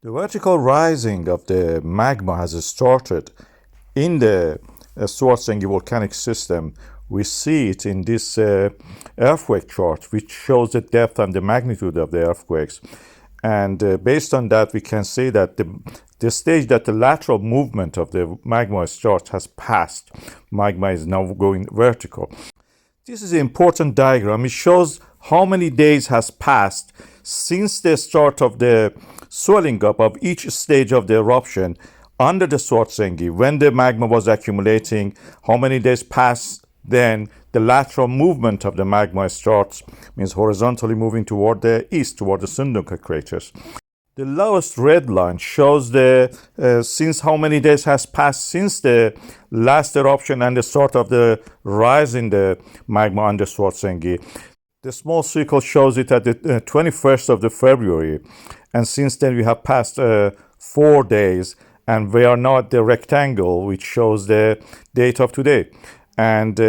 The vertical rising of the magma has started in the Svartsengi volcanic system. We see it in this earthquake chart, which shows the depth and the magnitude of the earthquakes. And based on that, we can say that the stage that the lateral movement of the magma starts has passed. Magma is now going vertical. This is an important diagram. It shows how many days has passed since the start of the swelling up of each stage of the eruption under the Svartsengi, when the magma was accumulating, how many days passed, then the lateral movement of the magma starts, means horizontally moving toward the east, toward the Sundunga craters. The lowest red line shows the since how many days has passed since the last eruption and the start of the rise in the magma under Svartsengi. The small circle shows it at the 21st of the February, and since then we have passed 4 days, and we are now at the rectangle which shows the date of today. And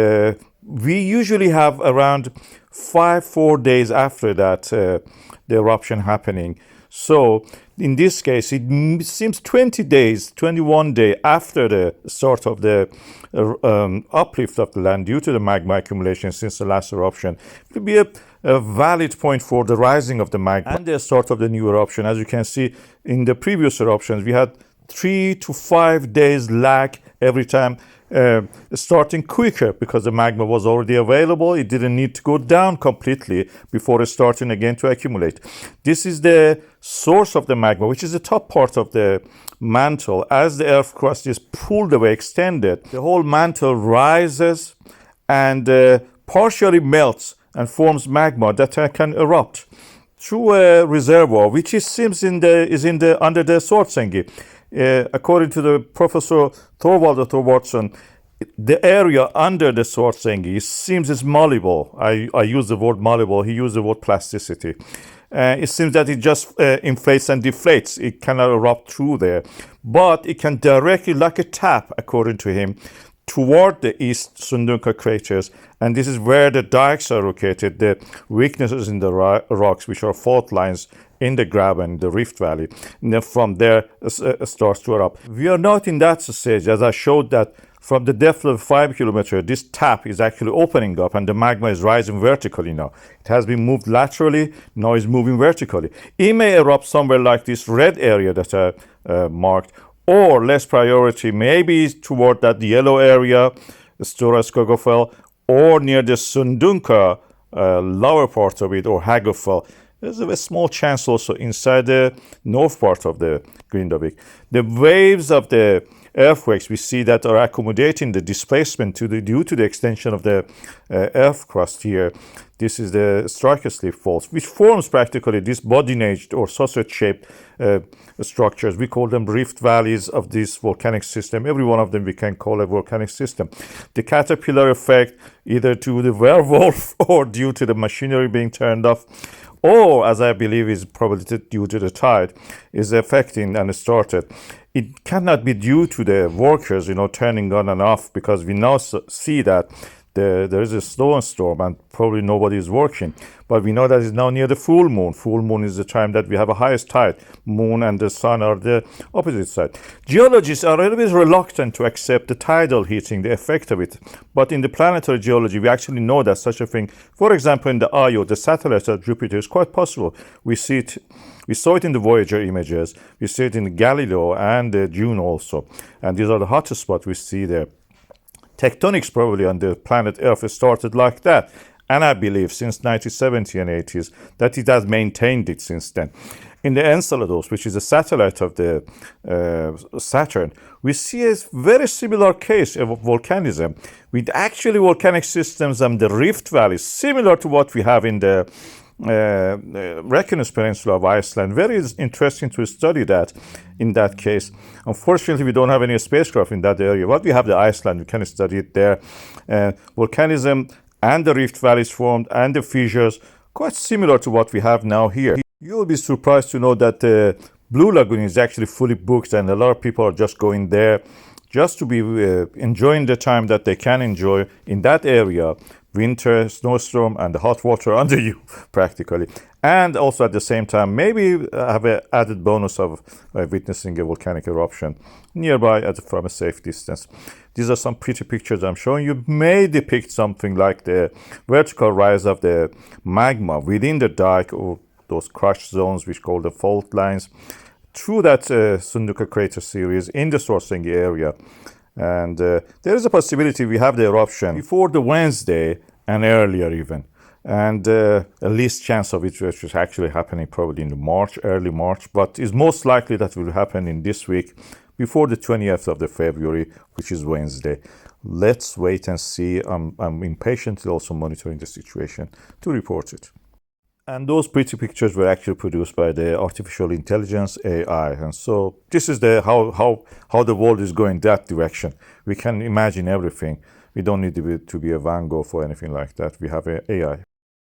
we usually have around 4 days after that the eruption happening. So in this case, it seems 20 days, 21 days after the start of the uplift of the land due to the magma accumulation since the last eruption. It will be a valid point for the rising of the magma and the start of the new eruption. As you can see, in the previous eruptions, we had 3 to 5 days lag every time, starting quicker because the magma was already available. It didn't need to go down completely before starting again to accumulate. This is the source of the magma, which is the top part of the mantle. As the earth crust is pulled away, extended, the whole mantle rises and partially melts and forms magma that can erupt through a reservoir, which seems under the Svartsengi. According to the Professor Thorvaldur Thorvaldsson, the area under the Svartsengi seems is malleable. I use the word malleable. He used the word plasticity. It seems that it just inflates and deflates. It cannot erupt through there, but it can directly, like a tap, according to him, toward the east Sundunga craters, and this is where the dikes are located, the weaknesses in the rocks, which are fault lines in the graben, the rift valley. And then from there starts to erupt. We are not in that stage, as I showed that from the depth of 5 kilometers, this tap is actually opening up and the magma is rising vertically now. It has been moved laterally, now it's moving vertically. It may erupt somewhere like this red area that I marked, or less priority, maybe toward that yellow area, Stora Skogafell, or near the Sundunga lower part of it, or Hagafell. There's a small chance also inside the north part of the Grindavík. The waves of the earthquakes we see that are accommodating the displacement due to the extension of the earth crust here. This is the striker slip faults, which forms practically this body-naged or sausage-shaped structures. We call them rift valleys of this volcanic system. Every one of them we can call a volcanic system. The caterpillar effect, either to the werewolf or due to the machinery being turned off, or, as I believe is probably due to the tide, is affecting and started. It cannot be due to the workers, turning on and off, because we now see that there is a snow storm and probably nobody is working. But we know that it's now near the full moon. Full moon is the time that we have a highest tide. Moon and the sun are the opposite side. Geologists are a little bit reluctant to accept the tidal heating, the effect of it. But in the planetary geology, we actually know that such a thing, for example, in the Io, the satellite of Jupiter, is quite possible. We saw it in the Voyager images. We see it in the Galileo and the Juno also. And these are the hottest spots we see there. Tectonics probably on the planet Earth started like that. And I believe since 1970 and 80s that it has maintained it since then. In the Enceladus, which is a satellite of the Saturn, we see a very similar case of volcanism with actually volcanic systems and the rift valleys, similar to what we have in the Reykjanes Peninsula of Iceland. Very interesting to study that in that case. Unfortunately, we don't have any spacecraft in that area. But we have the Iceland, we can study it there. Volcanism and the rift valleys formed and the fissures, quite similar to what we have now here. You will be surprised to know that the Blue Lagoon is actually fully booked and a lot of people are just going there just to be enjoying the time that they can enjoy in that area. winter snowstorm and the hot water under you, practically. And also at the same time, maybe have an added bonus of witnessing a volcanic eruption nearby from a safe distance. These are some pretty pictures I'm showing you. May depict something like the vertical rise of the magma within the dike, or those crush zones which call the fault lines, through that Sunduka crater series in the Svartsengi area. And there is a possibility we have the eruption before the Wednesday and earlier even. And a least chance of it which is actually happening probably in March, early March, but is most likely that will happen in this week before the 20th of the February, which is Wednesday. Let's wait and see. I'm impatiently also monitoring the situation to report it. And those pretty pictures were actually produced by the artificial intelligence AI. And so this is the how the world is going that direction. We can imagine everything. We don't need to be a Van Gogh for anything like that. We have AI.